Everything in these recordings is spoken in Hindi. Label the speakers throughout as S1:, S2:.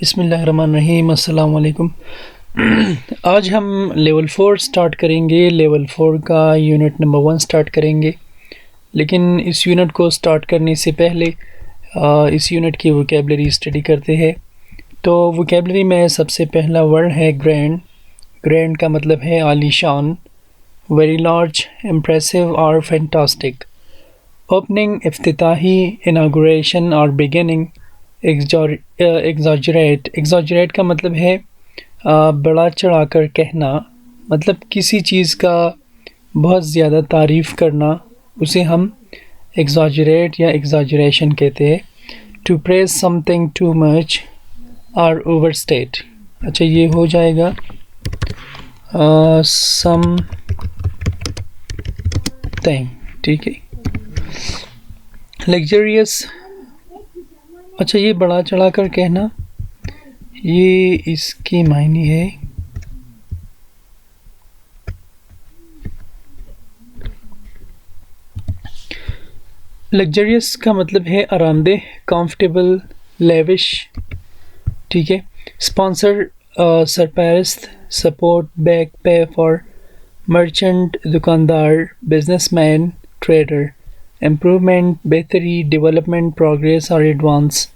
S1: बिस्मिल्लाहिर्रहमानिर्रहीम अस्सलाम वालेकुम। आज हम लेवल 4 स्टार्ट करेंगे। लेवल 4 का यूनिट नंबर 1 स्टार्ट करेंगे। लेकिन इस यूनिट को स्टार्ट करने से पहले इस यूनिट की वोकैबलरी स्टडी करते हैं। तो वोकैबलरी में सबसे पहला वर्ड है ग्रैंड। ग्रैंड का मतलब है आलीशान, वेरी लार्ज, इम्प्रेसिव और फैंटास्टिक। ओपनिंग, इफ्तिताही, इनागुरेशन और बिगिनिंग। एग्जॉजरेट, एग्जॉजरेट का मतलब है बड़ा चढ़ाकर कहना, मतलब किसी चीज़ का बहुत ज़्यादा तारीफ़ करना, उसे हम एग्जॉजरेट या एग्जॉजरेशन कहते हैं। To praise something too much और ओवरस्टेट। अच्छा, ये हो जाएगा समथिंग, ठीक है। लग्जरियस, अच्छा ये बड़ा चढ़ाकर कहना, ये इसकी मायने है लग्जरियस का मतलब है आरामदेह, कंफर्टेबल, लेविश, ठीक है। स्पॉन्सर, सरपरस्त, support, back, pay for. Merchant, दुकानदार, बिजनेसमैन, ट्रेडर। इम्प्रूवमेंट, बेहतरी, डेवलपमेंट, प्रोग्रेस और एडवांस।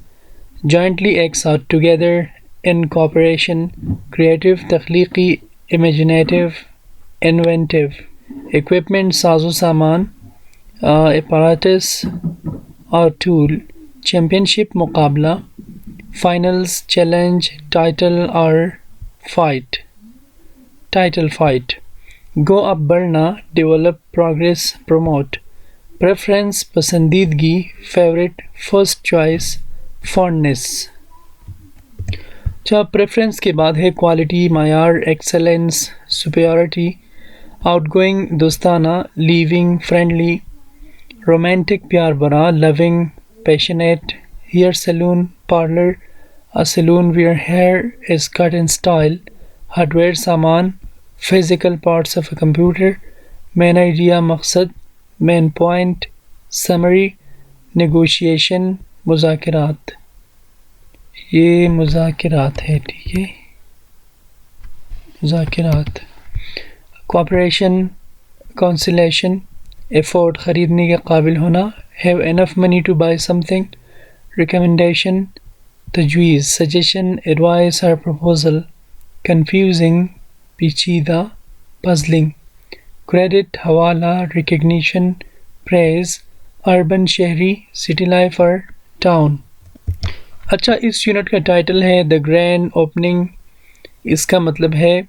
S1: जॉइंटली, एक साथ, टुगेदर, इन कॉपरेशन। क्रिएटिव, तख्लीकी, इमेजिनेटिव, इन्वेंटिव। इक्विपमेंट, साजो सामान, अपैरेटस और टूल। चैम्पियनशिप, मुकाबला। फाइनल्स, चैलेंज, टाइटल और fight, title fight. Go up, बढ़ना, डेवलप, प्रोग्रेस, प्रमोट। प्रेफरेंस, पसंदीदगी, फेवरेट, फर्स्ट चॉइस, फॉन्डनेस। अच्छा, प्रेफरेंस के बाद है क्वालिटी, मायार, एक्सेलेंस, सुपीरियरिटी। आउटगोइंग, दोस्ताना, लीविंग, फ्रेंडली। रोमांटिक, प्यार भरा, loving, passionate. Hair salon, parlour, a salon where hair is cut in style. Hardware, सामान। Physical parts of a computer. Main idea, मकसद। Main point, summary. नेगोशिएशन, मुज़ाकरात। ये मुज़ाकरात है, ठीक है, मुज़ाकरात। Cooperation, consolation. एफोर्ड, ख़रीदने के काबिल होना। Have enough money to buy something. Recommendation, तजवीज़, सजेशन, एडवाइस और प्रपोजल। कंफ्यूजिंग, पेचीदा, पजलिंग। क्रेडिट, हवाला, रिकग्निशन, प्रेज। अर्बन, शहरी, सिटी लाइफ और टाउन। अच्छा, इस यूनिट का टाइटल है द ग्रैंड ओपनिंग। इसका मतलब है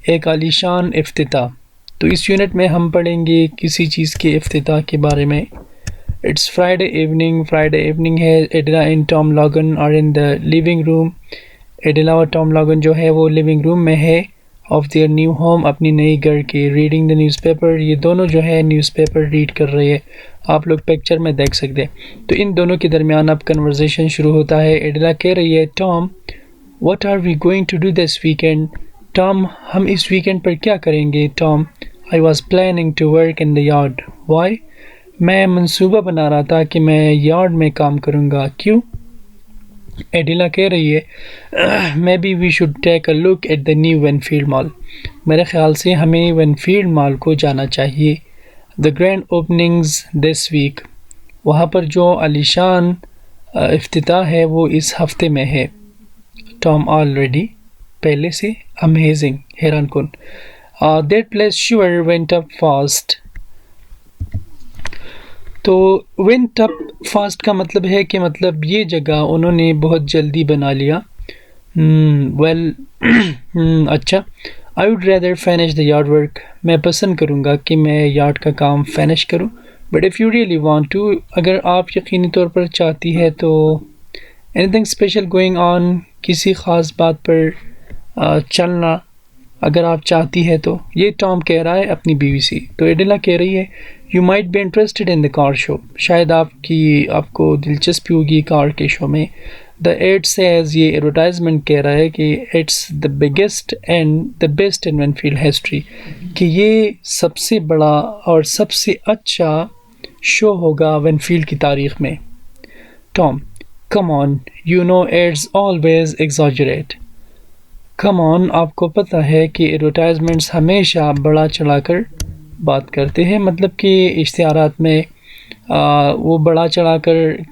S1: एक आलीशान इफ्तिताह। तो इस यूनिट में हम पढ़ेंगे किसी चीज़ के इफ्तिताह के बारे में। It's Friday evening, Friday evening है। एडिला इन टॉम लॉगन और इन द लिविंग रूम। एडिला और टॉम लॉगन जो है वो लिविंग रूम में है ऑफ देयर न्यू होम, अपनी नई घर के। रीडिंग द न्यूज़पेपर, ये दोनों जो है न्यूज़पेपर रीड कर रहे हैं, आप लोग पिक्चर में देख सकते हैं। तो इन दोनों के दरमियान अब कन्वर्सेशन शुरू होता है। एडिला कह रही है, Tom what are we going to do this weekend. Tom, हम इस वीकेंड पर क्या करेंगे। Tom, I was planning to work in the yard. Why, मैं मंसूबा बना रहा था कि मैं यार्ड में काम करूँगा। क्यों। एडिला कह रही है, may be we should take a look at the new Wenfield mall. मेरे ख्याल से हमें वेनफील्ड मॉल को जाना चाहिए। The grand openings this week, वहाँ पर जो आलीशान इफ्तिताह है वो इस हफ्ते में है। टॉम, ऑलरेडी, पहले से। अमेजिंग, हैरान कुन। That place sure went up fast. तो वेंट अप फास्ट का मतलब है कि मतलब ये जगह उन्होंने बहुत जल्दी बना लिया। वेल, अच्छा। आई would rather finish the yard work, मैं पसंद करूँगा कि मैं यार्ड का काम फिनिश करूँ। But if you really want to, अगर आप यकीनी तौर पर चाहती है तो। एनीथिंग स्पेशल गोइंग ऑन, किसी ख़ास बात पर चलना अगर आप चाहती है तो। ये टॉम कह रहा है अपनी बीवी से। तो एडिला कह रही है, you might be interested in the car show, शायद आपको दिलचस्पी होगी कार के शो में। द एड सेज, ये एडवर्टाइजमेंट कह रहा है कि it's the biggest and the best in Wenfield history, कि ये सबसे बड़ा और सबसे अच्छा शो होगा वेनफील्ड की तारीख में। Tom, Come on, you know ads always exaggerate. Come on, आपको पता है कि एडवर्टाइजमेंट्स हमेशा बड़ा चढ़ाकर बात करते हैं, मतलब कि इश्तिहारात में वो बड़ा चढ़ाकर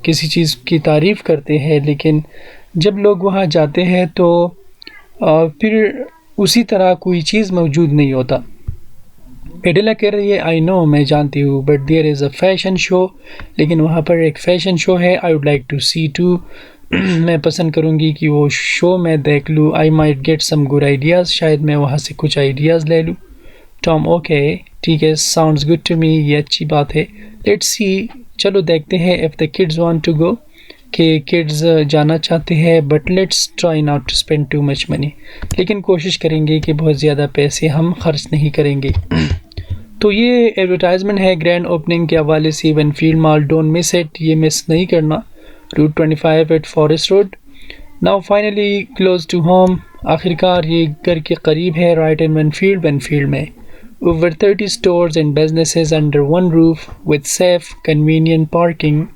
S1: किसी चीज़ की तारीफ़ करते हैं, लेकिन जब लोग वहाँ जाते हैं तो फिर उसी तरह कोई चीज़ मौजूद नहीं होता। एडिला कह रही है आई नो, मैं जानती हूँ, but there is a fashion show, लेकिन वहाँ पर एक फ़ैशन शो है, I would like to see too. मैं पसंद करूँगी कि वो शो मैं देख लूँ। I might get some good ideas, शायद मैं वहाँ से कुछ आइडियाज़ ले लूँ। टॉम ओके, ठीक है, साउंड्स गुड टू मी, ये अच्छी बात है। लेट्स सी, चलो देखते हैं। If the kids want to go, कि किड्स जाना चाहते हैं, but let's try not to spend too much money, लेकिन कोशिश करेंगे कि बहुत ज़्यादा पैसे हम खर्च नहीं करेंगे। तो ये एडवर्टाइजमेंट है ग्रैंड ओपनिंग के हवाले से Onefield mall, don't miss it, ये मिस नहीं करना। Route 25 at forest road. Now finally close to home, आखिरकार ये घर के करीब है, राइट इन वनफील्ड में। Over 30 stores and businesses under one roof with safe convenient parking,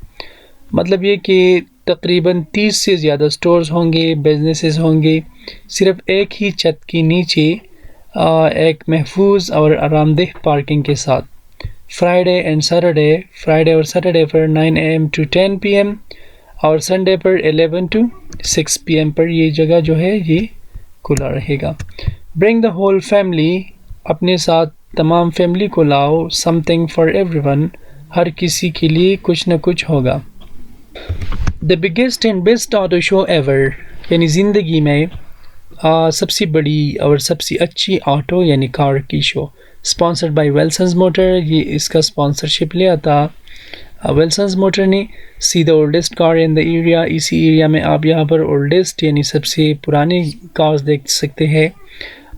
S1: मतलब ये कि तकरीबन 30 से ज़्यादा स्टोर्स होंगे, बिजनेसेस होंगे, सिर्फ एक ही छत के नीचे, एक महफूज और आरामदेह पार्किंग के साथ। फ्राइडे और सैटरडे पर 9 AM to 10 PM और संडे पर 11 to 6 PM पर ये जगह जो है ये खुला रहेगा। ब्रिंग द होल फैमिली, अपने साथ तमाम फैमिली को लाओ। समथिंग फॉर एवरीवन, हर किसी के लिए कुछ न कुछ होगा। The biggest and best auto show ever, यानी ज़िंदगी में सबसे बड़ी और सबसे अच्छी ऑटो यानी कार की show, sponsored by Wilson's motor. ये इसका स्पॉन्सरशिप लिया था विल्सन्स मोटर ने। See the oldest car in the area, इसी एरिया में आप यहाँ पर ओल्डेस्ट यानी सबसे पुरानी कार्स देख सकते हैं।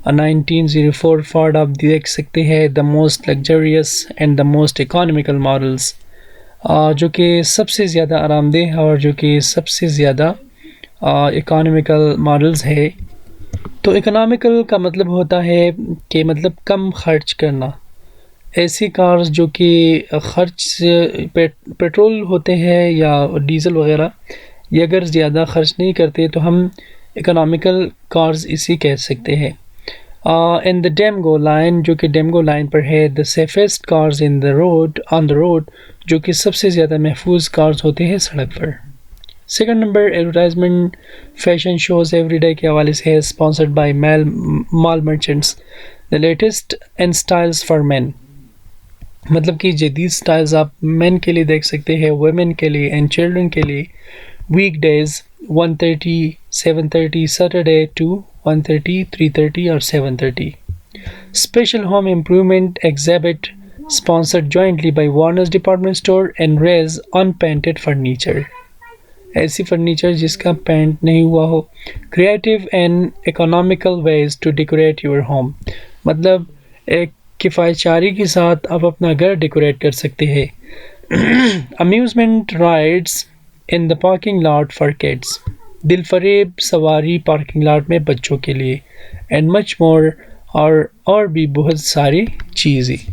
S1: 1904 फोर्ड आप देख सकते हैं। The most luxurious and the most economical models, जो कि सबसे ज़्यादा आरामदेह और जो कि सबसे ज़्यादा इकोनॉमिकल मॉडल्स है। तो इकोनॉमिकल का मतलब होता है कि मतलब कम खर्च करना। ऐसी कार्स जो कि खर्च से पेट्रोल होते हैं या डीज़ल वगैरह, ये अगर ज़्यादा खर्च नहीं करते तो हम इकोनॉमिकल कार्स इसी कह सकते हैं। इन द डेमगो लाइन, जो कि डेमगो लाइन पर है। The safest cars in the road, on the road, जो कि सबसे ज़्यादा महफूज कार्स होते हैं सड़क पर। Second number advertisement fashion shows everyday के हवाले से है, sponsored by mall merchants. The latest and styles for main, मतलब कि जदीद स्टाइल्स आप मेन के लिए देख सकते हैं, वुमेन के लिए एंड चिल्ड्रन के लिए। वीकडेज 1:30 7:30, सैटरडे 2 1:30 3:30 और 7:30। Special home improvement exhibit, sponsored jointly by Warner's Department Store and Ray's Unpainted Furniture, ऐसी फर्नीचर जिसका पेंट नहीं हुआ हो। Creative and economical ways to decorate your home, मतलब एक किफ़ायतशारी के साथ आप अपना घर डेकोरेट कर सकते हैं। Amusement rides in the parking lot for kids, दिलफरेब सवारी पार्किंग लॉट में बच्चों के लिए। एंड मच मोर, और भी बहुत सारी चीज़ें।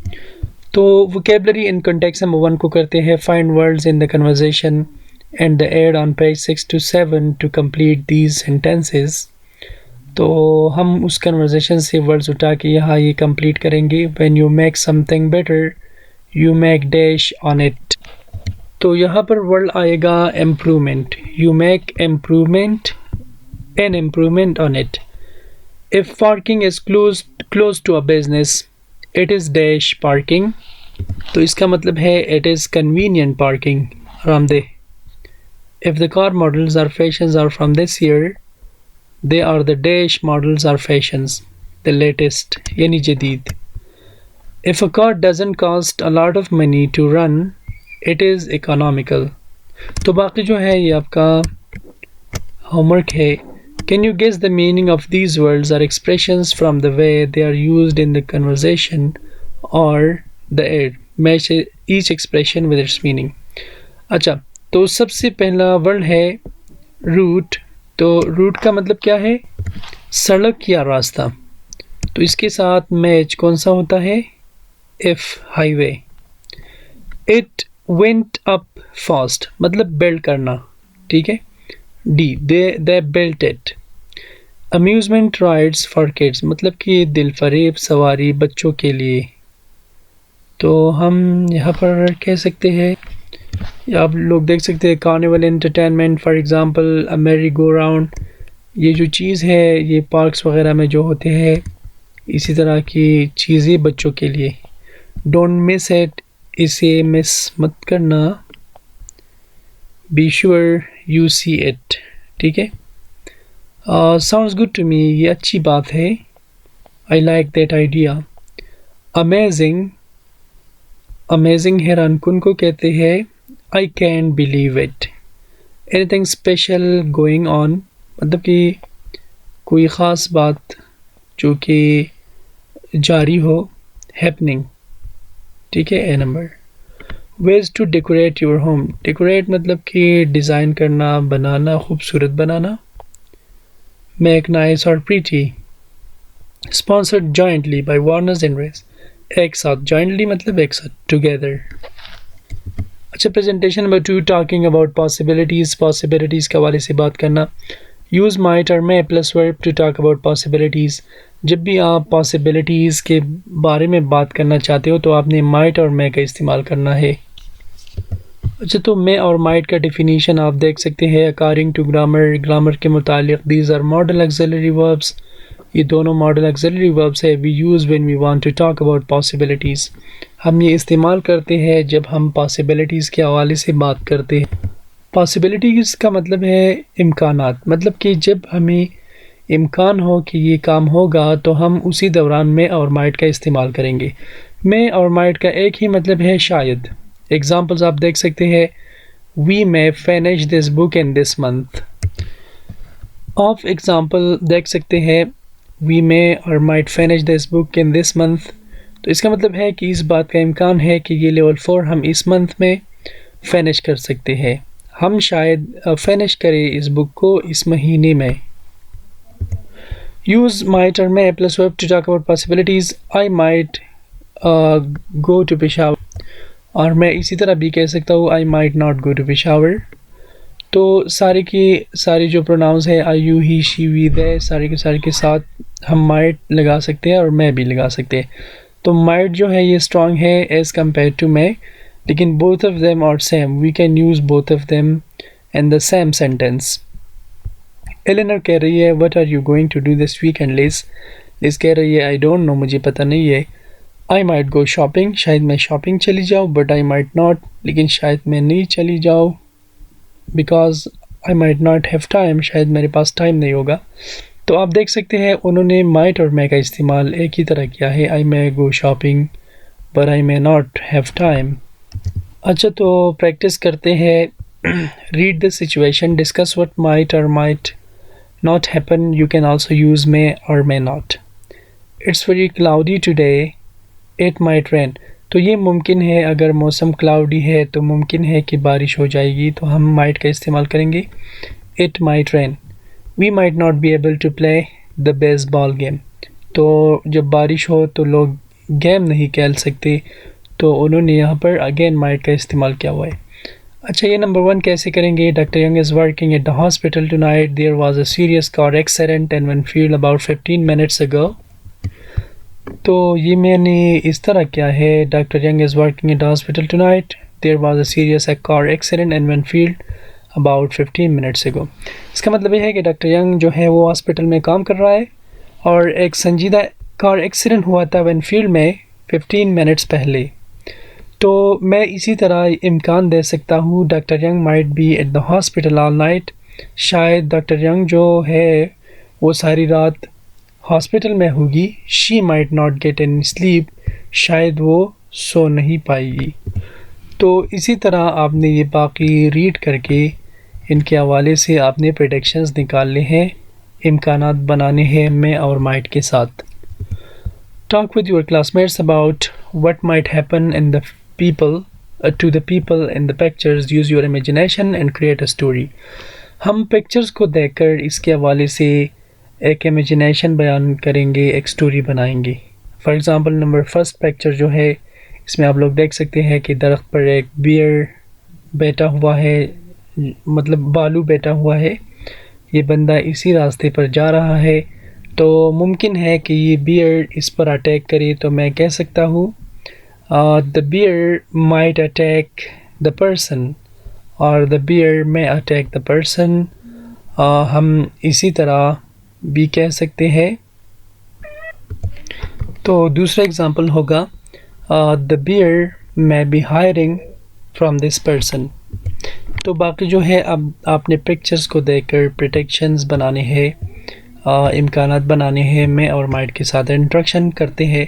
S1: तो वोकेबलरी इन कॉन्टेक्स्ट नंबर 1 को करते हैं। Find words in the conversation and the ad on page 6 to 7 to complete these sentences. तो हम उस कन्वर्सेशन से वर्ड्स उठा के यहाँ ये कंप्लीट करेंगे। When you make something better you make dash on it. तो यहाँ पर वर्ड आएगा improvement, you make improvement, an improvement on it. If parking is close to a business it is dash parking, तो इसका मतलब है इट इज़ कन्वीनियंट पार्किंग, आरामदेह। If the car models or fashions are from this year, they are the dash models or fashions, the latest, yani jadid. If a car doesn't cost a lot of money to run, it is economical. तो बाकी जो है ये आपका homework है. Can you guess the meaning of these words or expressions from the way they are used in the conversation or the ad? Match each expression with its meaning. अच्छा, तो सबसे पहला वर्ड है रूट। तो रूट का मतलब क्या है? सड़क या रास्ता। तो इसके साथ मैच कौन सा होता है? If, highway. It went up fast, मतलब बिल्ड करना। ठीक है। D, they built it. Amusement rides for kids, मतलब कि दिल फरेब सवारी बच्चों के लिए। तो हम यहाँ पर कह सकते हैं, आप लोग देख सकते हैं carnival entertainment, for example a merry go round. ये जो चीज़ है ये पार्क्स वगैरह में जो होते हैं, इसी तरह की चीज़ें बच्चों के लिए। डोंट मिस इट, इसे मिस मत करना। B sure you see it, ठीक है। साउंड्स गुड टू मी, ये अच्छी बात है। I like that idea. Amazing, amazing हैरान कुन को कहते हैं। I can believe it. Anything special going on, मतलब कि कोई ख़ास बात जो कि जारी हो, हैपनिंग, ठीक है। A number. Ways to decorate your home, decorate मतलब कि डिज़ाइन करना, बनाना, खूबसूरत बनाना। मेक नाइस और pretty. Sponsored jointly by Warners and Ray's, एक साथ, जॉइंटली मतलब एक साथ, टुगेदर। अच्छा, presentation number 2, talking about possibilities, possibilities के हवाले से बात करना। यूज़ माइट और may plus verb to talk about possibilities. जब भी आप पॉसिबिलिटीज़ के बारे में बात करना चाहते हो तो आपने माइट और मे का इस्तेमाल करना है। अच्छा, तो मे और माइट का डेफिनीशन आप देख सकते हैं अकॉर्डिंग टू ग्रामर, ग्रामर के मुतालिक। These are modal auxiliary verbs, ये दोनों मॉडल एक्सिलरी वर्ब्स है। We use when we want to talk about possibilities, हम ये इस्तेमाल करते हैं जब हम पॉसिबिलिटीज़ के हवाले से बात करते हैं। पॉसिबिलिटीज़ का मतलब है इम्कानात, मतलब कि जब हमें इम्कान हो कि ये काम होगा तो हम उसी दौरान में और माइट का इस्तेमाल करेंगे। में और माइट का एक ही मतलब है शायद। एग्जांपल्स आप देख सकते हैं, we may finish this book in this month. Of example देख सकते हैं, वी मे और might finish this book in this month. तो इसका मतलब है कि इस बात का इम्कान है कि ये लेवल 4 हम इस मंथ में फिनिश कर सकते हैं। हम शायद फिनिश करें इस बुक को इस महीने में। यूज़ माइट और may plus verb to talk about possibilities. I might go to Peshawar, और मैं इसी तरह भी कह सकता हूँ I might not go to Peshawar. तो सारे की सारी जो प्रोनाउंस है I, you, he, she, we, they, सारे के साथ हम माइट लगा सकते हैं और मैं भी लगा सकते हैं। तो माइट जो है ये स्ट्रॉन्ग है एज़ कम्पेयर टू मे, लेकिन both of them are same, we can use both of them in the same sentence. Eleanor कह रही है what are you going to do this weekend Liz. Liz कह रही है आई डोंट नो, मुझे पता नहीं है। आई माइट गो शॉपिंग, शायद मैं शॉपिंग चली जाऊँ, बट आई माइट नॉट, लेकिन शायद मैं नहीं चली जाऊँ। Because I might not have time, शायद मेरे पास टाइम नहीं होगा। तो आप देख सकते हैं उन्होंने माइट और मे का इस्तेमाल एक ही तरह किया है। I may go shopping but I may not have time. अच्छा, तो प्रैक्टिस करते हैं। Read the situation, discuss what might और might not happen. You can also use may or may not. It's very cloudy today. It might rain. तो ये मुमकिन है, अगर मौसम क्लाउडी है तो मुमकिन है कि बारिश हो जाएगी, तो हम might का इस्तेमाल करेंगे। It might rain. We might not be able to play the baseball game. तो जब बारिश हो तो लोग गेम नहीं खेल सकते, तो उन्होंने यहाँ पर अगेन might का इस्तेमाल किया हुआ है। अच्छा, ये नंबर 1 कैसे करेंगे। Doctor Young is working at the hospital tonight, there was a serious car accident and one field about 15 minutes ago. तो ये मैंने इस तरह किया है, doctor Young is working at the hospital tonight, there was a serious car accident and one field about 15 minutes ago. इसका मतलब ये है कि डॉक्टर यंग जो है वो हॉस्पिटल में काम कर रहा है और एक संजीदा कार एक्सीडेंट हुआ था वैनफील्ड में 15 मिनट्स पहले। तो मैं इसी तरह इम्कान दे सकता हूँ doctor young might be eight the hospital all night. शायद डॉक्टर यंग जो है वो सारी रात हॉस्पिटल में होगी। She might not get any sleep, शायद वो सो नहीं पाएगी। तो इसी तरह आपने ये बाकी रीड करके इनके हवाले से आपने प्रेडिक्शंस निकालने हैं, इम्कानात बनाने हैं में और माइट के साथ। Talk with your classmates about what might happen in the people to the people in the pictures. Use your imagination and create a story. हम पिक्चर्स को देखकर इसके हवाले से एक इमेजिनेशन बयान करेंगे, एक स्टोरी बनाएंगे। फॉर एग्ज़ाम्पल नंबर 1 पिक्चर जो है इसमें आप लोग देख सकते हैं कि दरख्त पर एक बियर बैठा हुआ है मतलब बालू बैठा हुआ है, ये बंदा इसी रास्ते पर जा रहा है, तो मुमकिन है कि ये बियर इस पर अटैक करे। तो मैं कह सकता हूँ the bear might attack the person, और the bear may attack the person. हम इसी तरह भी कह सकते हैं। तो दूसरा एग्जांपल होगा the bear may be hiring from this person। तो बाकी जो है, अब आपने पिक्चर्स को देखकर प्रोटेक्शंस बनाने हैं, इम्कानात बनाने हैं, मैं और माइट के साथ इंट्रैक्शन करते हैं।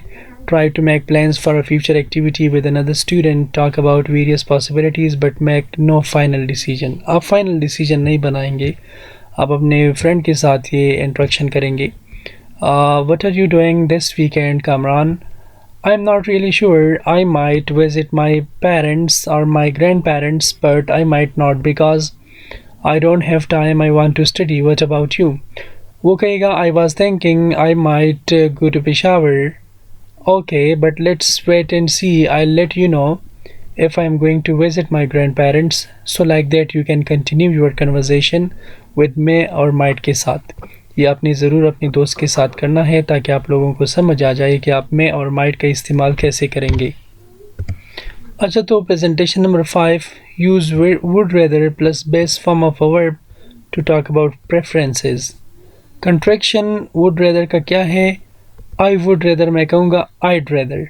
S1: Try to make plans for a future activity with another student, talk about various possibilities but make no final decision. आप फाइनल डिसीजन नहीं बनाएंगे, आप अपने फ्रेंड के साथ ये इंट्रैक्शन करेंगे। What are you doing this weekend Kamran? I'm not really sure. I might visit my parents or my grandparents, but I might not because I don't have time. I want to study. What about you? वो कहेगा I was thinking I might go to Peshawar. Okay, but let's wait and see. I'll let you know if I'm going to visit my grandparents. So like that you can continue your conversation with me or might के साथ। ये आपने ज़रूर अपने दोस्त के साथ करना है ताकि आप लोगों को समझ आ जाए कि आप में और माइट का इस्तेमाल कैसे करेंगे। अच्छा, तो presentation number 5, use would rather plus base form of a verb to talk about preferences. Contraction would rather का क्या है? आई वुड रेदर मैं कहूँगा आइड रेदर।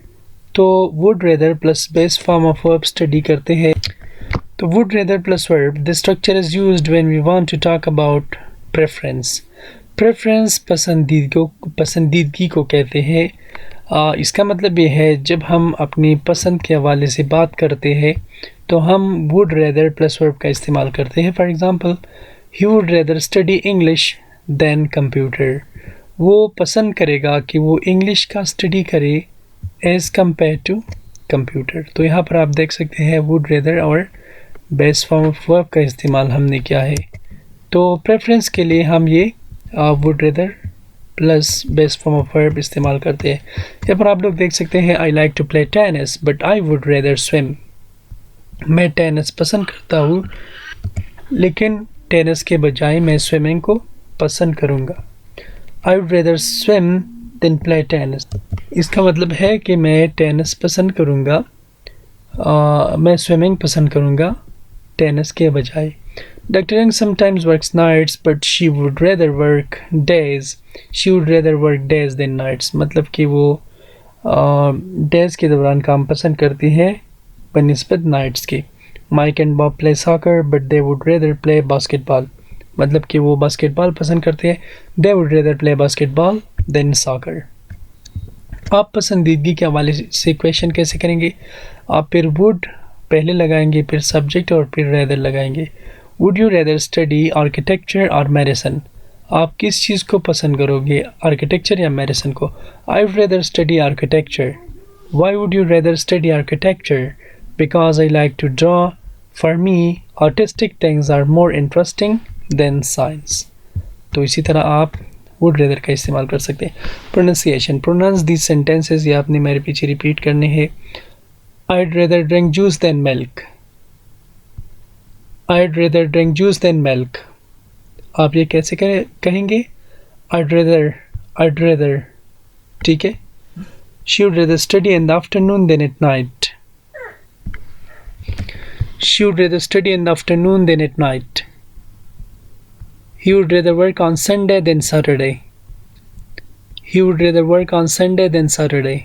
S1: तो would rather plus base form of verb study करते हैं। तो would rather plus verb, the structure is used when we want to talk about preference. Preference पसंदीदगी को कहते हैं। इसका मतलब ये है जब हम अपनी पसंद के हवाले से बात करते हैं तो हम वुड रेदर प्लस वर्ब का इस्तेमाल करते हैं। For example, he would rather study English than computer. वो पसंद करेगा कि वो इंग्लिश का स्टडी करे एज़ कम्पेयर टू कंप्यूटर। तो यहाँ पर आप देख सकते हैं वुड रेदर और बेस फॉर्म ऑफ वर्ब का इस्तेमाल हमने किया है। तो प्रेफरेंस के लिए हम ये would rather plus base form of verb इस्तेमाल करते हैं। यहाँ पर आप लोग देख सकते हैं I like to play tennis but I would rather swim. मैं टेनिस पसंद करता हूँ लेकिन टेनिस के बजाय मैं स्विमिंग को पसंद करूँगा। I would rather swim than play tennis. इसका मतलब है कि मैं टेनिस पसंद करूँगा, मैं स्विमिंग पसंद करूँगा टेनिस के बजाय। Dr. Young sometimes works nights, but she would rather work days. She would rather work days than nights. मतलब कि वो डेज के दौरान काम पसंद करती है बनिस्बत नाइट्स के। Mike and Bob play soccer, but they would rather play basketball. मतलब कि वो बास्केटबॉल पसंद करते हैं। They would rather play basketball than soccer. आप पसंदीदगी के हवाले से क्वेश्चन कैसे करेंगे? आप फिर वुड पहले लगाएंगे, फिर सब्जेक्ट और फिर रेदर लगाएंगे। Would you rather study architecture और मेडिसिन? आप किस चीज़ को पसंद करोगे, आर्किटेक्चर या मेडिसिन को? I would rather study architecture. Why would you rather study architecture? Because I like to draw. For me artistic things are more interesting than science. तो इसी तरह आप वुड रेदर का इस्तेमाल कर सकते हैं। प्रोनाउंसिएशन, प्रोनाउंस दीज सेंटेंसेस, ये आपने मेरे पीछे रिपीट करने हैं। I'd rather drink juice than milk. I'd rather drink juice than milk. आप ये कैसे कहेंगे? I'd rather, ठीक है। She would rather study in the afternoon than at night. She would rather study in the afternoon than at night. He would rather work on Sunday than Saturday. He would rather work on Sunday than Saturday.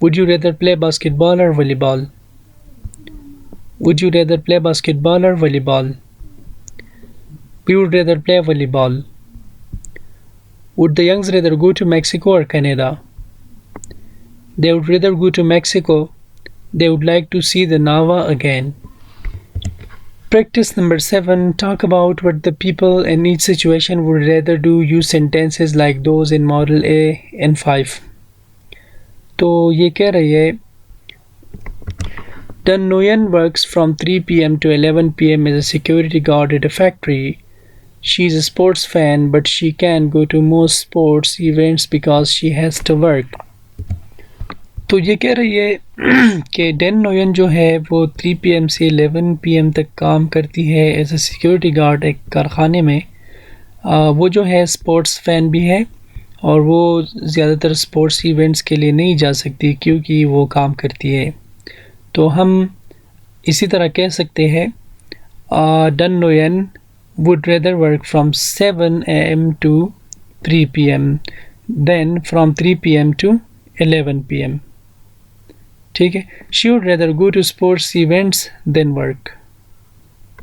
S1: Would you rather play basketball or volleyball? Would you rather play basketball or volleyball? We would rather play volleyball. Would the youngs rather go to Mexico or Canada? They would rather go to Mexico. They would like to see the Nava again. Practice number 7. Talk about what the people in each situation would rather do. Use sentences like those in Model A and 5. तो ये कह रही है The Nguyen works from 3 p.m. to 11 p.m. as a security guard at a factory. She's a sports fan, but she can't go to most sports events because she has to work. तो ये कह रही है कि डेन नोयन जो है वो 3 PM से 11 PM तक काम करती है एज ए सिक्योरिटी गार्ड एक कारखाने में। वो जो है स्पोर्ट्स फ़ैन भी है और वो ज़्यादातर स्पोर्ट्स इवेंट्स के लिए नहीं जा सकती क्योंकि वो काम करती है। तो हम इसी तरह कह सकते हैं done Noyan would rather work from 7 AM to 3 PM than from 3 PM to 11 PM. ठीक है, she would rather go to sports events than work.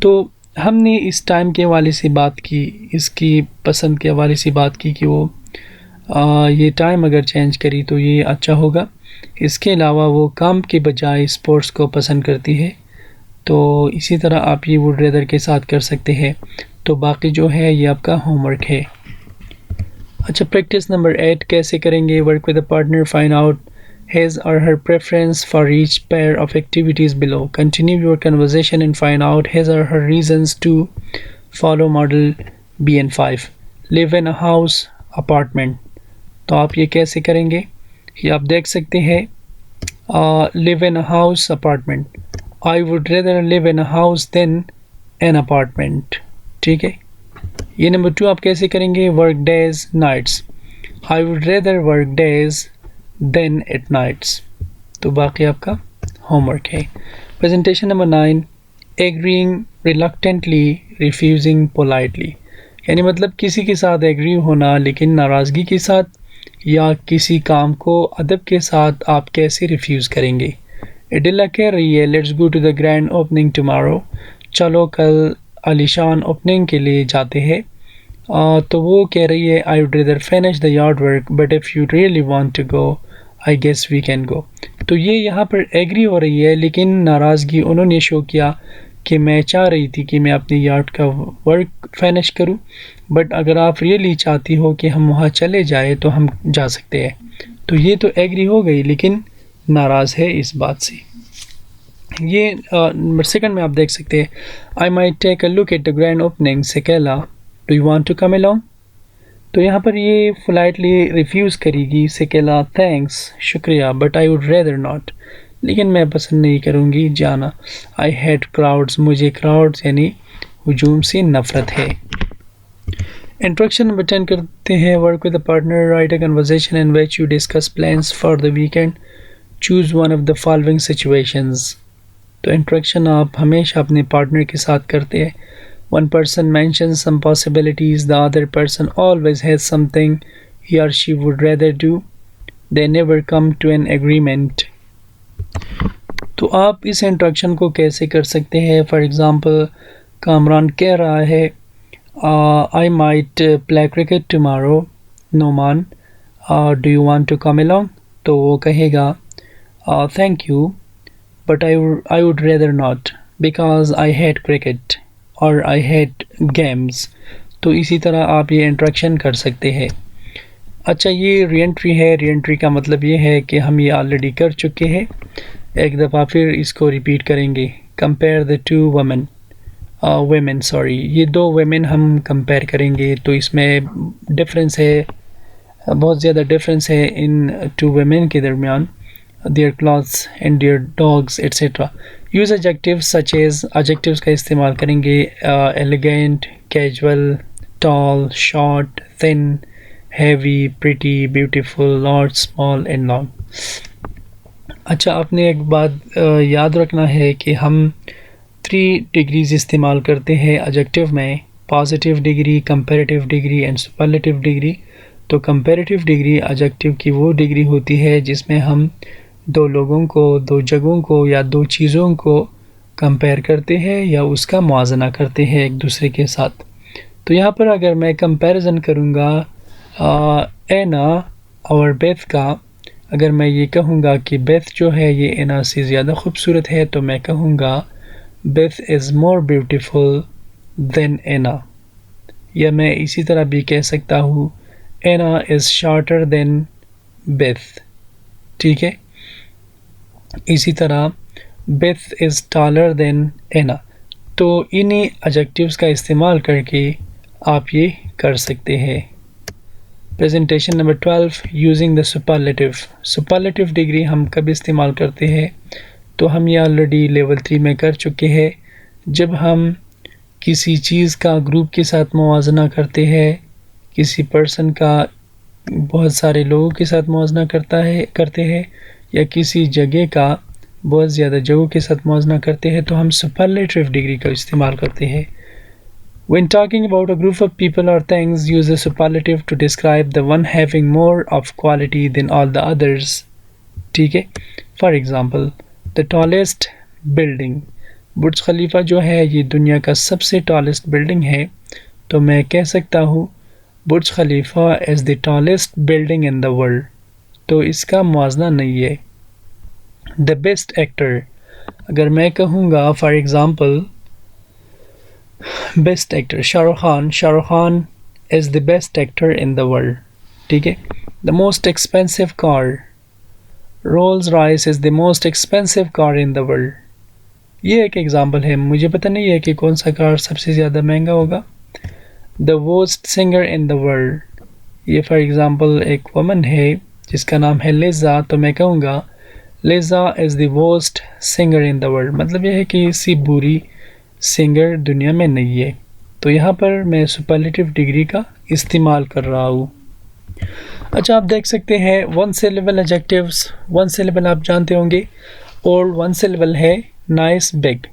S1: तो हमने इस टाइम के हवाले से बात की, इसकी पसंद के हवाले से बात की कि वो ये टाइम अगर चेंज करी तो ये अच्छा होगा। इसके अलावा वो काम के बजाय स्पोर्ट्स को पसंद करती है। तो इसी तरह आप ये वुड रेदर के साथ कर सकते हैं। तो बाकी जो है ये आपका होमवर्क है। अच्छा, प्रैक्टिस नंबर 8 कैसे करेंगे? Work with a partner, find out his or her preference for each pair of activities below. Continue your conversation and find out his or her reasons to follow model BN5. Live in a house, apartment. तो आप ये कैसे करेंगे? ये आप देख सकते हैं। Live in a house, apartment. I would rather live in a house than an apartment. ठीक है। ये नंबर 2 आप कैसे करेंगे? Work days, nights. I would rather work days than at nights. तो बाकी आपका होमवर्क है। Presentation number 9, agreeing reluctantly, refusing politely. यानी मतलब किसी के साथ एग्री होना लेकिन नाराज़गी के साथ, या किसी काम को अदब के साथ आप कैसे रिफ्यूज़ करेंगे। एडिला कह रही है let's go to the grand opening tomorrow, चलो कल आलिशान ओपनिंग के लिए जाते हैं। तो वो कह रही है I would rather finish the yard work but if you really want to go I guess we can go. तो ये यहाँ पर एग्री हो रही है लेकिन नाराज़गी उन्होंने शो किया कि मैं चाह रही थी कि मैं अपनी यार्ड का वर्क फिनिश करूं, बट अगर आप रियली चाहती हो कि हम वहाँ चले जाए तो हम जा सकते हैं। तो ये तो एग्री हो गई लेकिन नाराज़ है इस बात से। ये नंबर 2 में आप देख सकते हैं I might take a look at the grand opening Sekela, do you want to come along. तो यहाँ पर ये पोलाइटली रिफ्यूज़ करेगी सेकेला थैंक्स शुक्रिया but I would rather not, लेकिन मैं पसंद नहीं करूँगी जाना। आई हेट क्राउड्स, मुझे क्राउड्स यानी हुजूम से नफ़रत है। इंट्रोडक्शन नंबर 10 करते हैं। Work with a partner, right a conversation in which you discuss plans for the weekend, choose one of the following situations. तो इंट्रोडक्शन आप हमेशा अपने पार्टनर के साथ करते हैं। One person mentions some possibilities, the other person always has something he or she would rather do. They never come to an agreement. तो आप इस इंट्रोडक्शन को कैसे कर सकते हैं? फॉर एग्ज़ाम्पल कामरान कह रहा है I might play cricket tomorrow. Noman do you want to come along? तो वो कहेगा thank you but I would rather not because I hate cricket और आई हेट गेम्स। तो इसी तरह आप ये इंट्रैक्शन कर सकते हैं। अच्छा, ये रीएंट्री है। रीएंट्री का मतलब ये है कि हम ये ऑलरेडी कर चुके हैं, एक दफ़ा फिर इसको रिपीट करेंगे। Compare the two women sorry, ये 2 वेमेन हम कंपेयर करेंगे। तो इसमें डिफरेंस है, बहुत ज़्यादा डिफरेंस है इन 2 वेमेन के दरमियान। Their clothes and their dogs etcetera. Use adjectives such as, adjectives का इस्तेमाल करेंगे elegant, casual, tall, short, thin, heavy, pretty, beautiful, large, small and long. अच्छा, आपने एक बात याद रखना है कि हम 3 डिग्रीज इस्तेमाल करते हैं एडजेक्टिव में, positive degree, comparative degree and superlative degree. तो कंपैरेटिव डिग्री एडजेक्टिव की वो डिग्री होती है जिसमें हम 2 लोगों को, 2 जगहों को या 2 चीज़ों को कंपेयर करते हैं या उसका मुआवजा करते हैं एक दूसरे के साथ। तो यहाँ पर अगर मैं कंपैरिजन करूँगा एना और बेथ का, अगर मैं ये कहूँगा कि बेथ जो है ये एना से ज़्यादा खूबसूरत है तो मैं कहूँगा Beth is more beautiful than Anna. या मैं इसी तरह भी कह सकता हूँ Anna is shorter than Beth. ठीक है, इसी तरह Beth is taller than Anna. तो इन्हीं एडजेक्टिव्स का इस्तेमाल करके आप ये कर सकते हैं। Presentation number 12 using the superlative. Superlative degree हम कब इस्तेमाल करते हैं? तो हम ये ऑलरेडी लेवल 3 में कर चुके हैं। जब हम किसी चीज़ का ग्रुप के साथ मुवाजना करते हैं, किसी पर्सन का बहुत सारे लोगों के साथ मुवाजना करते हैं, या किसी जगह का बहुत ज़्यादा जगहों के साथ मुवाजना करते हैं, तो हम सुपरलेटिव डिग्री का इस्तेमाल करते हैं। When talking about a group of people or things, use a superlative to describe the one having more of quality than all the others. ठीक है? For example, the tallest building. बुर्ज खलीफा जो है ये दुनिया का सबसे tallest building है, तो मैं कह सकता हूँ बुर्ज खलीफा is the tallest building in the world. तो इसका मुआवजा नहीं है। The best actor. अगर मैं कहूँगा for example best actor Shahrukh Khan is the best actor in the world. ठीक है? The most expensive car, Rolls Royce is the most expensive car in the world. ये एक एग्जांपल है, मुझे पता नहीं है कि कौन सा कार सबसे ज़्यादा महंगा होगा। The worst singer in the world, ये फॉर एग्जांपल एक वुमन है जिसका नाम है लिज़ा, तो मैं कहूँगा Liza is the worst singer in the world. मतलब यह है कि इसी बुरी सिंगर दुनिया में नहीं है। तो यहाँ पर मैं सुपरलेटिव डिग्री का इस्तेमाल कर रहा हूँ। अच्छा, आप देख सकते हैं one syllable adjectives. One syllable आप जानते होंगे, ओल्ड वन सिलेबल है नाइस बिग।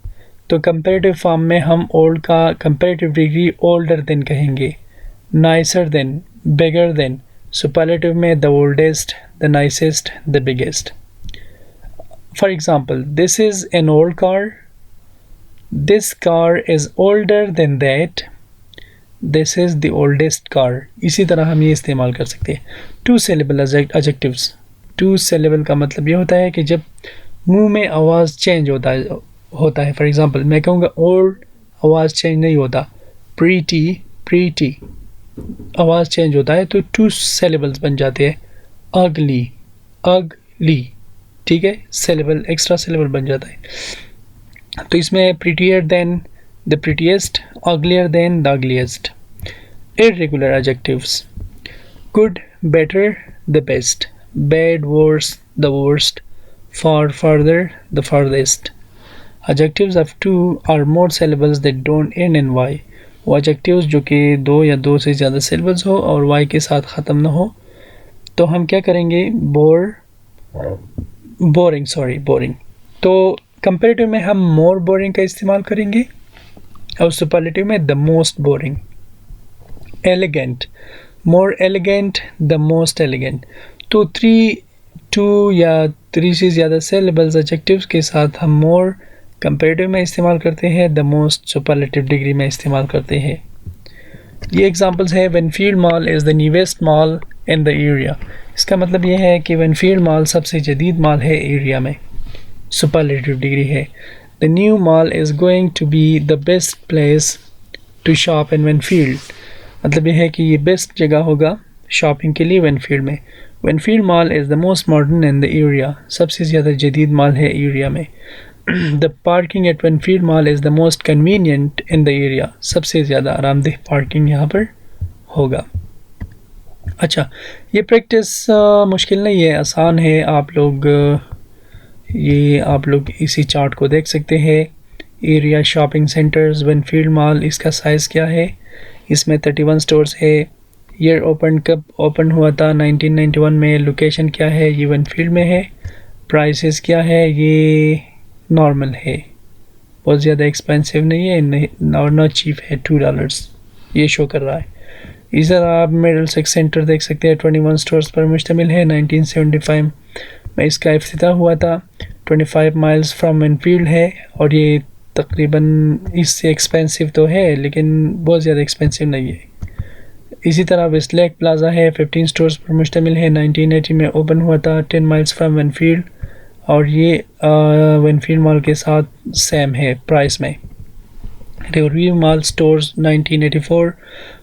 S1: तो कंपैरेटिव फॉर्म में हम ओल्ड का कंपैरेटिव डिग्री ओल्डर देन कहेंगे, nicer than, bigger than. Superlative में the oldest, the nicest, the biggest. For example, this is an old car, This car is older than that. This is the oldest car. इसी तरह हम ये इस्तेमाल कर सकते हैं। Two syllable adjectives. Two syllable का मतलब ये होता है कि जब मुंह में आवाज़ चेंज होता है। फॉर एग्जांपल मैं कहूँगा ओल्ड, आवाज़ चेंज नहीं होता। प्रीटी आवाज़ चेंज होता है, तो टू syllables बन जाते हैं। अगली, ठीक है, syllable एक्स्ट्रा syllable बन जाता है। तो इसमें prettier than, the prettiest, uglier than, the ugliest. Irregular adjectives. Good, better, the best. Bad, worse, the worst. Far, farther, the farthest. Adjectives of two or more syllables that don't end in y. वो adjectives जो कि दो या दो से ज़्यादा syllables हो और y के साथ ख़त्म ना हो, तो हम क्या करेंगे? बोरिंग। तो कंपैरेटिव में हम मोर बोरिंग का इस्तेमाल करेंगे और सुपरलेटिव में the most boring. Elegant, more elegant, the most elegant. तो टू या थ्री से ज़्यादा सिलेबल्स एडजेक्टिव्स के साथ हम मोर कंपैरेटिव में इस्तेमाल करते हैं, द मोस्ट सुपरलेटिव डिग्री में इस्तेमाल करते हैं। ये एग्जांपल्स है Wenfield mall is the newest mall in the area. इसका मतलब ये है कि वेनफील्ड मॉल सबसे जदीद मॉल है एरिया में, सुपरलेटिव डिग्री है। The new mall is going to be the best place to shop in Wenfield. मतलब यह है कि ये बेस्ट जगह होगा शॉपिंग के लिए वेनफील्ड में। Wenfield mall is the most modern in the area, सबसे ज़्यादा जदीद मॉल है एरिया में। The parking at Wenfield mall is the most convenient in the area, सबसे ज़्यादा आरामदेह पार्किंग यहाँ पर होगा। अच्छा, ये प्रैक्टिस मुश्किल नहीं है, आसान है। आप लोग इसी चार्ट को देख सकते हैं। एरिया शॉपिंग सेंटर्स वेनफील्ड मॉल, इसका साइज़ क्या है? इसमें 31 स्टोर्स है। ईयर कब ओपन हुआ था? 1991 में। लोकेशन क्या है? ये वेनफील्ड में है। प्राइसेस क्या है? ये नॉर्मल है, बहुत ज़्यादा एक्सपेंसिव नहीं है और ना चीप है, $2 ये शो कर रहा है। इस तरह आप मिडल सेक्स सेंटर देख सकते हैं, 21 स्टोर्स पर मुश्तमिल है। 1975 में इसका इफ्तिताह हुआ था। 25 माइल्स फ्रॉम वेनफील्ड है और ये तकरीबन इससे एक्सपेंसिव तो है लेकिन बहुत ज़्यादा एक्सपेंसिव नहीं है। इसी तरह वेस्टलेक प्लाज़ा है, 15 स्टोर्स पर मुश्तमिल है। 1980 में ओपन हुआ था, 10 माइल्स फ्रॉम वेनफील्ड और ये वेनफील्ड मॉल के साथ सेम है प्राइस में। Riverview Mall stores 1984,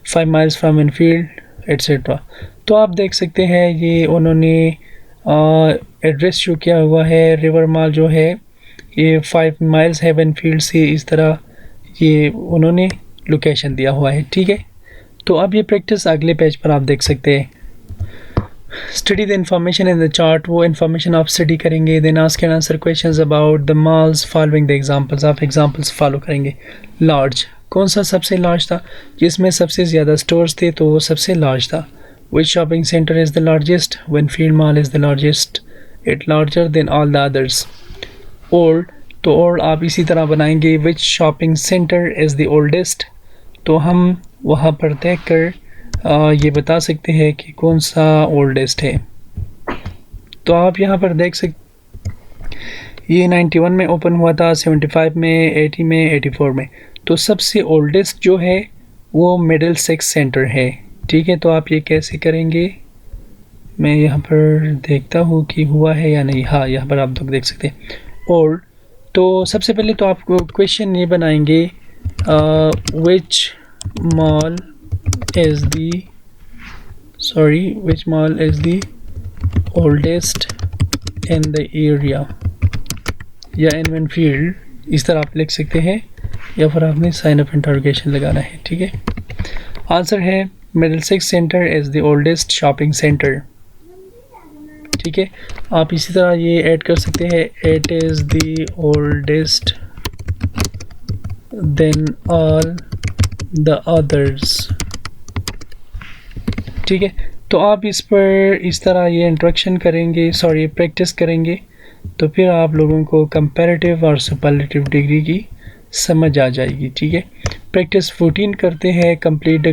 S1: 5 miles from Wenfield etcetera. तो आप देख सकते हैं ये उन्होंने एड्रेस शो किया हुआ है। रिवर मॉल जो है ये 5 माइल्स है वेनफील्ड से, इस तरह ये उन्होंने लोकेशन दिया हुआ है। ठीक है, तो अब ये प्रैक्टिस अगले पेज पर आप देख सकते हैं। Study the information in the chart. वो information आप study करेंगे. Then ask and answer questions about the malls following the examples. आप examples follow करेंगे. Large. कौन सा सबसे large था? जिसमें सबसे ज़्यादा stores थे तो वो सबसे large था. Which shopping center is the largest? Winfield Mall is the largest. It larger than all the others. Old. तो old आप इसी तरह बनाएंगे. Which shopping center is the oldest? तो हम वहाँ पर देख कर ये बता सकते हैं कि कौन सा ओल्डेस्ट है. तो आप यहाँ पर देख सकते ये 91 में ओपन हुआ था, 75 में, 80 में, 84 में. तो सबसे ओल्डेस्ट जो है वो मिडिल सेक्स सेंटर है. ठीक है, तो आप ये कैसे करेंगे? मैं यहाँ पर देखता हूँ कि हुआ है या नहीं. हाँ, यहाँ पर आप लोग देख सकते हैं ओल्ड. तो सबसे पहले तो आप क्वेश्चन ये बनाएंगे which mall is the oldest in the area, या in Winfield, इस तरह आप लिख सकते हैं, या फिर आपने साइन ऑफ इंटरोगेशन लगाना है. ठीक है, आंसर है Middlesex centre is the oldest shopping centre. ठीक है, आप इसी तरह ये ऐड कर सकते हैं, it is the oldest than all the others. ठीक है, तो आप इस पर इस तरह ये इंट्रोडक्शन करेंगे, प्रैक्टिस करेंगे, तो फिर आप लोगों को कंपैरेटिव और सुपरलेटिव डिग्री की समझ आ जाएगी. ठीक है, प्रैक्टिस 14 करते हैं. Complete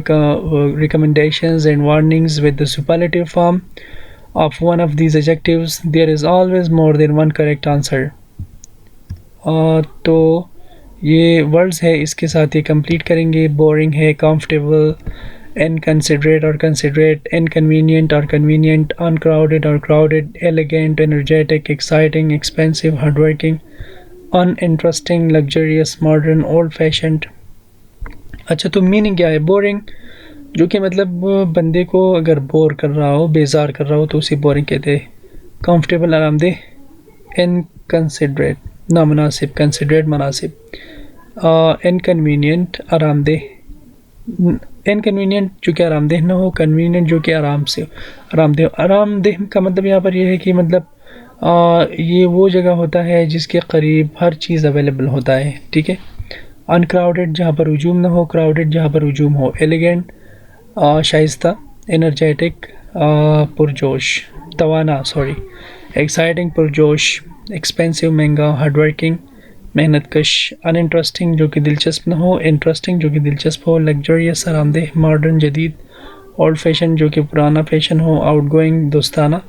S1: recommendations and warnings with the superlative form of one of these adjectives. There is always more than one correct answer. तो ये वर्ड्स है, इसके साथ ये कंप्लीट करेंगे. बोरिंग है, comfortable, inconsiderate or considerate, inconvenient or convenient, uncrowded or crowded, elegant, energetic, exciting, expensive, hardworking, uninteresting, luxurious, modern, old-fashioned. अच्छा, तो मीनिंग क्या है? बोरिंग, जो कि मतलब बंदे को अगर बोर कर रहा हो, बेजार कर रहा हो, तो उसे बोरिंग कहते हैं. कंफर्टेबल, आरामदेह. इनकंसिडरेट, नामुनासिब, कंसिडरेट, मुनासिब. इनकन्वीनियंट, आरामदेह. इनकन्वीनियंट जो कि आरामदेह ना हो, कन्वीनियंट जो कि आरामदेह. आरामदेह का मतलब यहाँ पर यह है कि मतलब ये वो जगह होता है जिसके करीब हर चीज़ अवेलेबल होता है. ठीक है. अनक्राउडेड, जहाँ पर हुजूम ना हो, क्राउडेड, जहाँ पर हुजूम हो. एलिगेंट, शाइस्ता. एनर्जेटिक, पुरजोश, तवाना. एक्साइटिंग, पुरजोश. एक्सपेंसिव, महंगा. हार्डवर्किंग, मेहनत कश. अनइंटरेस्टिंग, जो कि दिलचस्प ना हो. इंटरेस्टिंग, जो कि दिलचस्प हो. लग्जरियस, आरामदेह. मॉडर्न, जदीद. ओल्ड फैशन, जो कि पुराना फैशन हो. आउटगोइंग, दोस्ताना.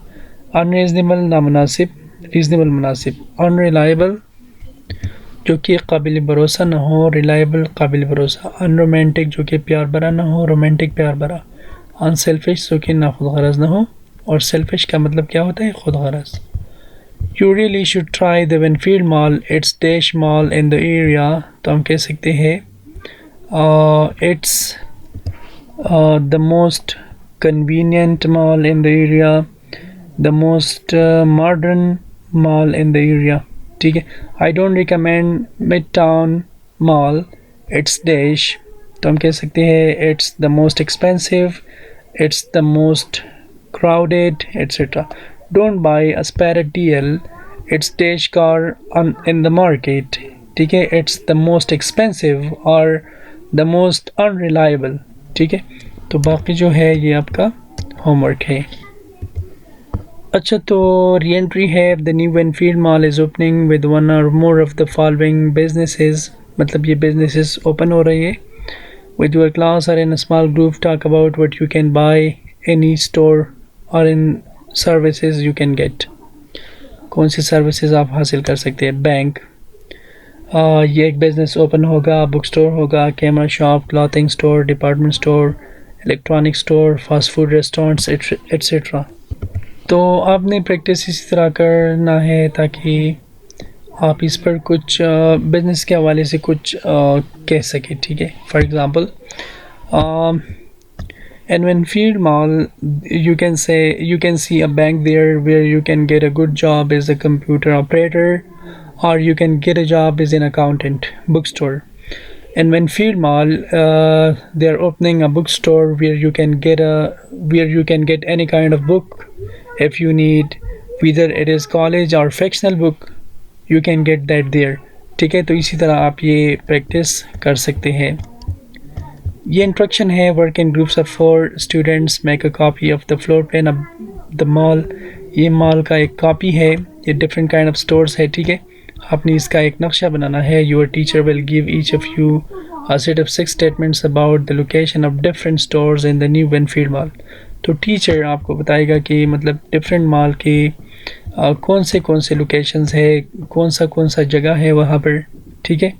S1: अनरीजनेबल, नामुनासिब. रीजनेबल, मुनासिब. अनरिलायबल, जो कि काबिल भरोसा ना हो. रिलायबल, काबिल भरोसा. अनरोमांटिक, जो कि प्यार भरा ना हो. रोमांटिक, प्यार भरा. अनसेल्फिश, जो कि नाखुदगरज ना हो. और सेल्फिश का मतलब क्या होता है? खुदगरज. You really should try the Winfield Mall. It's dash mall in the area. तो हम कह सकते हैं it's the most convenient mall in the area, the most modern mall in the area. ठीक है. I don't recommend Midtown Mall. It's dash. तो हम कह सकते हैं it's the most expensive, it's the most crowded, etc. Don't buy a spare deal. It's dash car in the market. ठीक है. It's the most expensive or the most unreliable. ठीक है. तो बाकी जो है ये आपका होमवर्क है. अच्छा, तो री-एंट्री है. The new Winfield Mall is opening with one or more of the following businesses. मतलब ये businesses open हो रही है. With your class or in a small group, talk about what you can buy in each store or in services you can get. कौन सी सर्विसेज आप हासिल कर सकते हैं? बैंक, ये एक बिज़नेस ओपन होगा. बुक स्टोर होगा. Camera shop, clothing store, department store, electronic store, fast food restaurants, etcetera. तो आपने प्रैक्टिस इसी तरह करना है ताकि आप इस पर कुछ बिज़नेस के हवाले से कुछ कह सकें. ठीक है. For example, in Winfield Mall, you can see a bank there where you can get a good job as a computer operator, or you can get a job as an accountant. Bookstore. In Winfield Mall, they are opening a bookstore where you can get any kind of book If you need whether it is college or fictional book, you can get that there. ठीक है, तो इसी तरह आप ये प्रैक्टिस कर सकते हैं. ये इंस्ट्रक्शन है. Work in groups of 4 students, make a copy of the floor plan of the mall. ये मॉल का एक कॉपी है. ये डिफरेंट काइंड ऑफ स्टोर्स है. ठीक है, आपने इसका एक नक्शा बनाना है. Your teacher will give each of you a set of 6 statements about the location of different stores in the new Winfield Mall. तो टीचर आपको बताएगा कि मतलब डिफरेंट मॉल के कौन से लोकेशंस है, कौन सा जगह है वहाँ पर. ठीक है,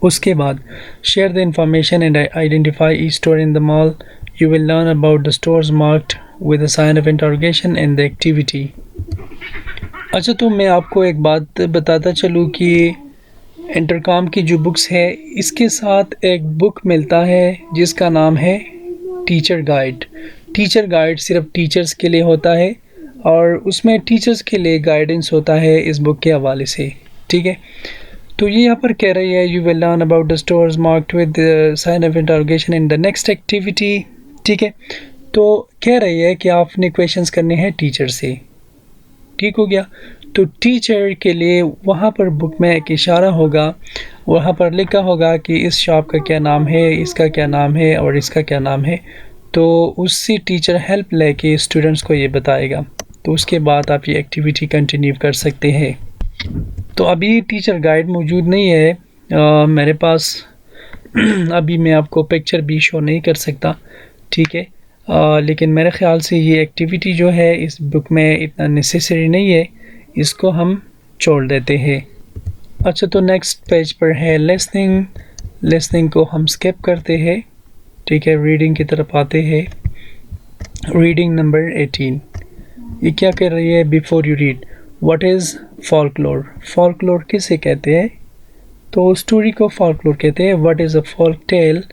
S1: उसके बाद share the information and identify each store in the mall. You will learn about the stores marked with a sign of interrogation in the activity. अच्छा, तो मैं आपको एक बात बताता चलूँ कि इंटरकॉम की जो बुक्स है, इसके साथ एक बुक मिलता है जिसका नाम है टीचर गाइड. टीचर गाइड सिर्फ टीचर्स के लिए होता है और उसमें टीचर्स के लिए गाइडेंस होता है इस बुक के हवाले से. ठीक है, तो ये यहाँ पर कह रही है you will learn about the stores marked with sign of interrogation in the next activity. ठीक है, तो कह रही है कि आपने क्वेश्चंस करने हैं टीचर से. ठीक हो गया, तो टीचर के लिए वहाँ पर बुक में एक इशारा होगा, वहाँ पर लिखा होगा कि इस शॉप का क्या नाम है, इसका क्या नाम है और इसका क्या नाम है. तो उससे टीचर हेल्प लेके स्टूडेंट्स को ये बताएगा. तो उसके बाद आप ये एक्टिविटी कंटिन्यू कर सकते हैं. तो अभी टीचर गाइड मौजूद नहीं है मेरे पास. अभी मैं आपको पिक्चर भी शो नहीं कर सकता. ठीक है, लेकिन मेरे ख़्याल से ये एक्टिविटी जो है इस बुक में इतना नेसेसरी नहीं है, इसको हम छोड़ देते हैं. अच्छा, तो नेक्स्ट पेज पर है लिसनिंग. लिसनिंग को हम स्किप करते हैं. ठीक है, रीडिंग की तरफ आते हैं. Reading number 18. ये क्या कर रही है? Before you read, what is folklore? Folklore किसे कहते हैं? तो स्टोरी को फॉल्कलोर कहते हैं. What is a folk tale?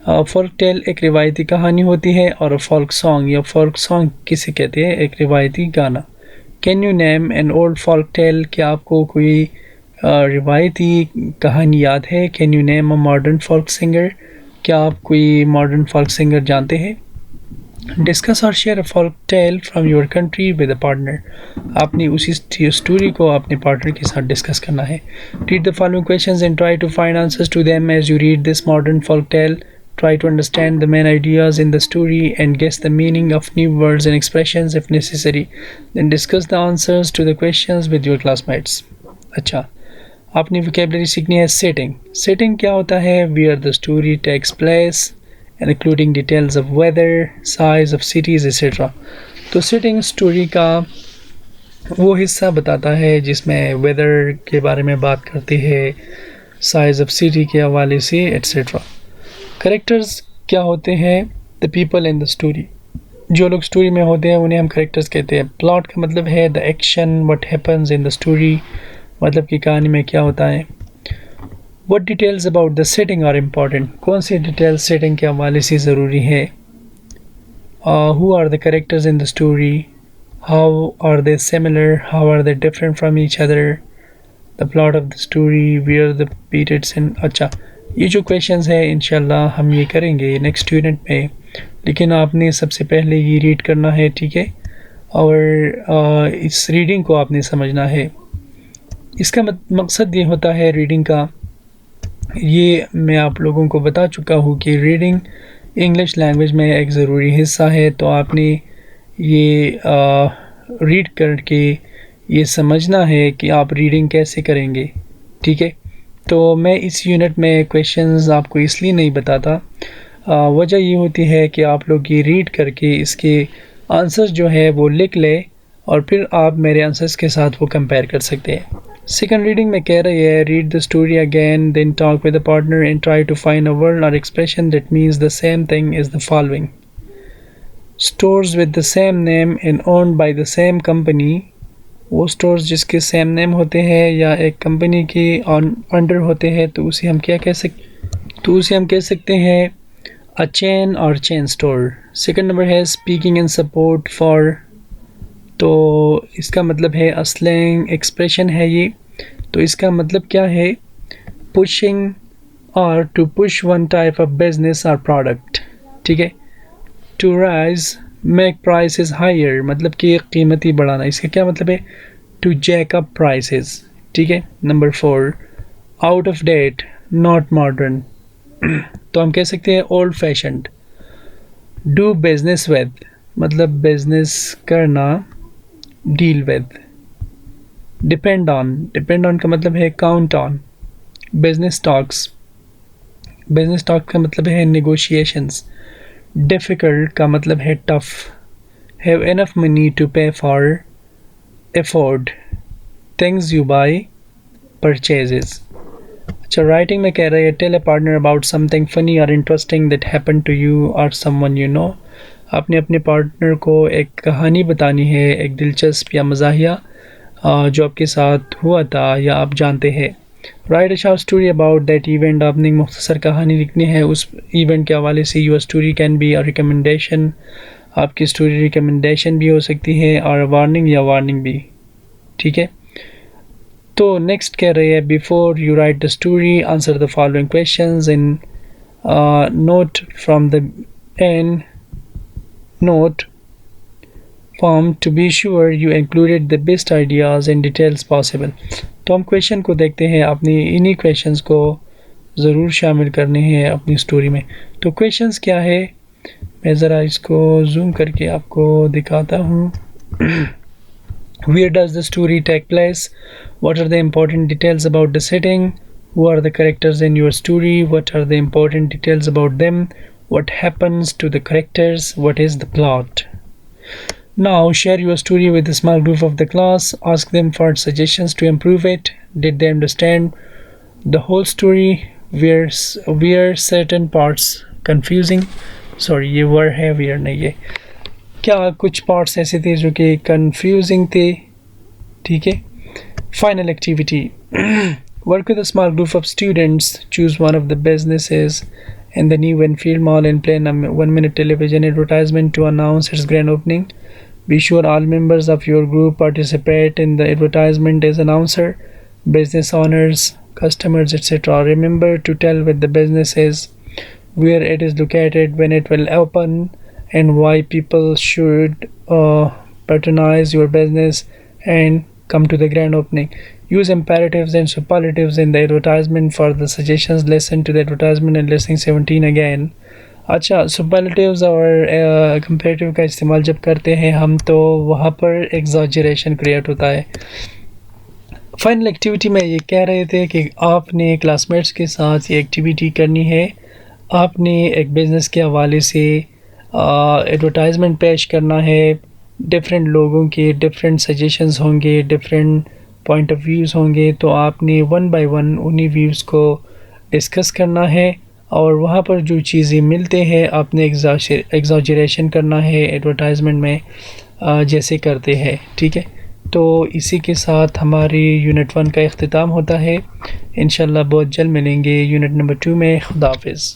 S1: Folk tale एक रिवायती कहानी होती है. और फोल्क सॉन्ग या फोल्क सॉन्ग किसे कहते हैं? एक रिवायती गाना. Can you name an old folk tale? क्या आपको कोई रिवायती कहानी याद है? Can you name a modern folk singer? क्या आप कोई मॉडर्न फोल्क सिंगर जानते हैं? डिस्कस और share a folk tale from your country with a partner. आपने उसी स्टोरी को अपने पार्टनर के साथ डिस्कस करना है. Read the following questions and try to find answers to them as you read this modern folk tale. Try to understand the main ideas in the story and guess the meaning of new words and expressions if necessary. Then discuss the answers to the questions with your classmates. अच्छा, आपने vocabulary सीखनी है. setting. setting क्या होता है? where the story takes place and including details of weather, size of cities etc. तो setting story का वो हिस्सा बताता है जिसमें weather के बारे में बात करती है, size of city के हवाले से etc. करेक्टर्स क्या होते हैं? The people in the story. जो लोग स्टोरी में होते हैं उन्हें हम करेक्टर्स कहते हैं. प्लॉट का मतलब है the action what happens in the story, मतलब कि कहानी में क्या होता है. What details about the setting are important? कौन सी डिटेल्स सेटिंग के हवाले से ज़रूरी है. Who are the characters in the story? How are they similar? How are they different from each other? The plot of the story, where the periods in. अच्छा, ये जो क्वेश्चंस है इंशाल्लाह हम ये करेंगे नेक्स्ट यूनिट में, लेकिन आपने सबसे पहले ये रीड करना है. ठीक है, और इस रीडिंग को आपने समझना है. इसका मकसद ये होता है रीडिंग का, ये मैं आप लोगों को बता चुका हूँ कि रीडिंग इंग्लिश लैंग्वेज में एक ज़रूरी हिस्सा है. तो आपने ये रीड करके ये समझना है कि आप रीडिंग कैसे करेंगे. ठीक है, तो मैं इस यूनिट में क्वेश्चंस आपको इसलिए नहीं बताता, वजह ये होती है कि आप लोग ये रीड करके इसके आंसर्स जो है वो लिख लें और फिर आप मेरे आंसर्स के साथ वो कंपेयर कर सकते हैं. सेकंड रीडिंग में कह रही है read the story again then talk with the partner and try to find a word or expression that means the same thing is the following. Stores with the same name and owned by the same company. वो स्टोर्स जिसके सेम नेम होते हैं या एक कंपनी के अंडर होते हैं तो उसे हम क्या कह सकते हैं अ चेन और चेन स्टोर. सेकंड नंबर है स्पीकिंग इन सपोर्ट फॉर. तो इसका मतलब है अ स्लैंग एक्सप्रेशन है ये. तो इसका मतलब क्या है? पुशिंग और to push one type of business और प्रोडक्ट. ठीक है, to raise make prices higher मतलब कि कीमती बढ़ाना, इसका क्या मतलब है? टू जैक अप प्राइसेस, ठीक है। Number 4, out of date not modern, तो हम कह सकते हैं old fashioned. Do business with मतलब बिजनेस करना, डील विद। डिपेंड ऑन का मतलब है काउंट ऑन। बिजनेस टॉक्स का मतलब है नेगोशिएशंस। डिफ़िकल्ट का मतलब है tough. Have enough money to pay for, afford. Things you buy, purchases. अच्छा, राइटिंग में कह रहे हैं tell a partner about something funny or interesting that happen to you or someone you know. आपने अपने पार्टनर को एक कहानी बतानी है, एक दिलचस्प या मज़ाहिया जो आपके साथ हुआ था या आप जानते हैं। Right a short story about that event, आपने एक मुख्तसर कहानी लिखनी है उस इवेंट के हवाले से। Your story can be a recommendation, आपकी स्टोरी रिकमेंडेशन भी हो सकती है और वार्निंग या वार्निंग भी, ठीक है। तो नेक्स्ट कह रहे हैं before you write the story answer the following questions in note from the an note form to be sure you included the best ideas and details possible. तो हम क्वेश्चन को देखते हैं, अपनी इन्हीं क्वेश्चंस को ज़रूर शामिल करने हैं अपनी स्टोरी में। तो क्वेश्चंस क्या है, मैं ज़रा इसको जूम करके आपको दिखाता हूँ। Where does the story take place? What are the important details about the setting? Who are the characters in your story? What are the important details about them? What happens to the characters? What is the plot? Now share your story with a small group of the class. Ask them for suggestions to improve it. Did they understand the whole story? Were certain parts confusing? Sorry, ये were है, were नहीं है। क्या कुछ पार्ट्स ऐसे थे जो कि कंफ्यूजिंग थे, ठीक है। Final activity, work with a small group of students, choose one of the businesses in the new Winfield Mall and play a 1-minute television advertisement to announce its grand opening. Be sure all members of your group participate in the advertisement as announcer, business owners, customers, etc. Remember to tell with the businesses where it is located, when it will open, and why people should patronize your business and come to the grand opening. Use imperatives and superlatives in the advertisement for the suggestions. Listen to the advertisement and listening 17 again. अच्छा, superlatives और comparative का इस्तेमाल जब करते हैं हम तो वहाँ पर exaggeration create होता है। फाइनल एक्टिविटी में ये कह रहे थे कि आपने क्लासमेट्स के साथ ये एक्टिविटी करनी है। आपने एक बिज़नेस के हवाले से एडवर्टाइजमेंट पेश करना है, डिफरेंट लोगों के डिफरेंट सजेशंस होंगे, डिफरेंट पॉइंट ऑफ व्यूज़ होंगे, तो आपने वन बाय वन उन्हीं व्यूज़ को डिस्कस करना है और वहाँ पर जो चीज़ें मिलते हैं आपने एग्जैजरेशन करना है एडवर्टाइजमेंट में जैसे करते हैं, ठीक है। तो इसी के साथ हमारी यूनिट 1 का इख्तिताम होता है। इंशाल्लाह बहुत जल्द मिलेंगे यूनिट नंबर 2 में। खुदा हाफिज़।